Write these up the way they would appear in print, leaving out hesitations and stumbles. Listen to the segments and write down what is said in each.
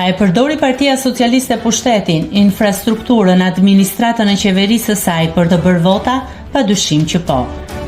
e përdori Partia Socialiste pushtetin, infrastrukturën, administratën e qeverisë së saj për të bërë vota, padyshim që po.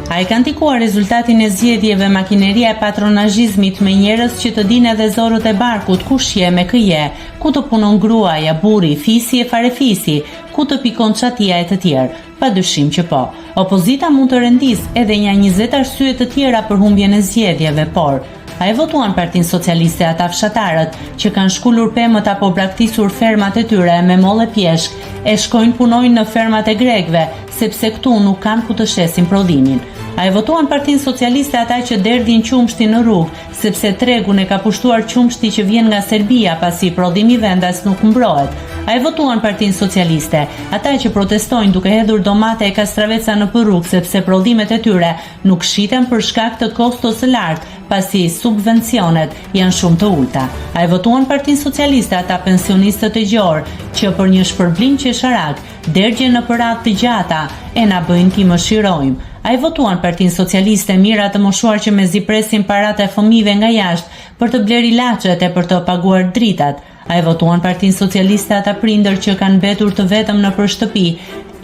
A e kanë ndikuar rezultatin e zgjedhjeve makineria e patronazhizmit me njerëz që të dinë edhe zorët e barkut, kush je me kë je, ku të punon gruaja, burri, fisi e farefisi, ku të pikon çatia e të tjerë. Padyshim që po. Opozita mund të rendisë edhe një 20 arsye të tjera për humbjen e zgjedhjeve, por a e votuan Partinë Socialiste ata fshatarët që kanë shkullur pemët apo braktisur fermat e tyre me mollë pjeshk, e shkojnë punojnë në fermat e grekëve, sepse këtu nuk kanë ku të shesin prodhimin. A e votuan Partinë Socialiste ata që derdhin qumshti në rrugë, sepse tregun e ka pushtuar qumshti që vjen nga Serbia pasi prodhimi vendas nuk mbrohet. A e votuan Partinë Socialiste ata që protestojnë duke hedhur domate e kastraveca në rrugë sepse prodhimet e tyre nuk shiten për shkak të kostos së lartë, pasi subvencionet janë shumë të ulta. A e votuan Partinë Socialiste ata pensionistët e gjorë që për një shpërblim qesharak derdhjen në paratë të gjata e na bëjnë ti më shirojmë. A e votuan Partinë Socialiste mira të moshuar që mezi presin paratë e fëmijëve nga jashtë për të bler ilaçet e për të paguar dritat. A e votuan Partinë Socialiste ata prindër që kanë mbetur të vetëm nëpër shtëpi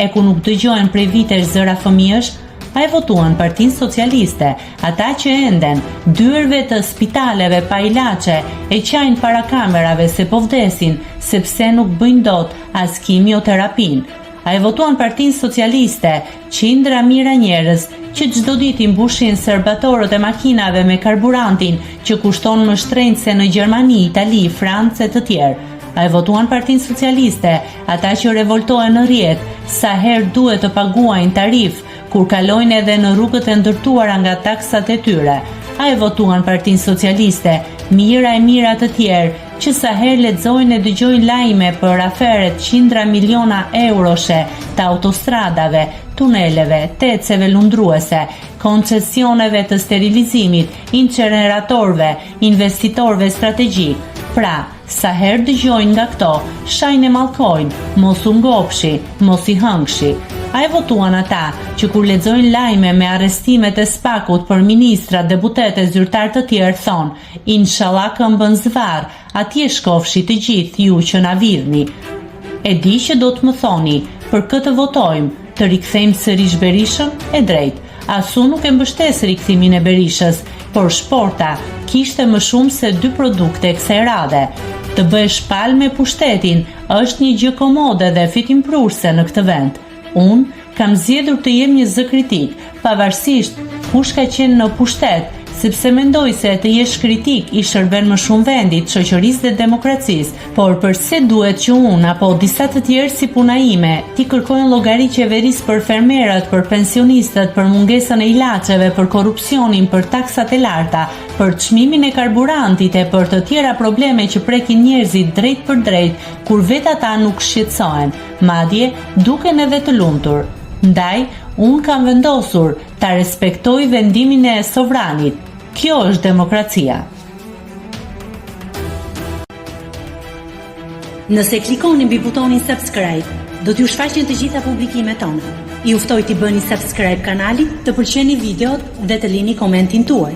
e ku nuk dëgjohen prej vitesh zëra fëmijësh? A e votuan Partinë Socialiste ata që enden dyerve të spitaleve pa ilaçe e qajnë para kamerave se po vdesin sepse nuk bëjnë dot as kimioterapin? A e votuan Partinë Socialiste qindra mira njerëz që çdo ditë i mbushin serbatorët e makinave me karburantin që kushton më shtrenjtë se në Gjermani, Itali, Francë e të tjerë? A e votuan Partinë Socialiste ata që revoltohen në rrjet sa herë duhet të paguajnë tarif kur kalojnë edhe në rrugët e ndërtuara nga taksat e tyre? A e votuan Partinë Socialiste mira e mira të tjerë që sa herë lexojnë e dëgjojnë lajme për aferet qindra miliona euroshe të autostradave, tuneleve, teceve lundruese, koncesioneve të sterilizimit, inceneratorëve, investitorëve strategjik? Pra, sa herë dëgjojnë nga këto, shajnë e mallkojnë, mos u ngopshi, mos i hëngshi. A e votuan ata që kur lexojnë lajme me arrestimet e spakut për ministra, deputete, zyrtar të tjerë thonë, inshallah këmbën zvarr, atje shkofshi të gjithë ju që na vidhni. E di që do të më thoni, për këtë votojmë, të rikthejmë sërish Berishën? E drejt, asu nuk e mbështes rikthimin e Berishës, por shporta kishte më shumë se 2 produkte kësaj radhe. Të bësh palë me pushtetin është një gjë komode dhe fitimprurse në këtë vend. Unë kam zgjedhur të jem një zë kritik, pavarësisht kush ka qenë në pushtet, sepse mendoj se të jesh kritik i shërben më shumë vendit, shoqërisë dhe demokracisë, por përse duhet që unë apo disa të tjerë si puna ime ti kërkojnë llogari qeverisë për fermerët, për pensionistët, për mungesën e ilaçeve, për korrupsionin, për taksat e larta, për çmimin e karburantit e për të tjera probleme që prekin njerëzit drejt për drejt, kur vetë ata nuk shqetësohen, madje duken edhe të lumtur. Ndaj, unë kam vendosur ta respektoj vendimin e sovranit. Kjo është demokracia. Nëse klikoni mbi butonin subscribe, do t'ju shfaqen të gjitha publikimet tona. Ju ftoj t'i bëni subscribe kanalit, të pëlqeni videot dhe të lini komentin tuaj.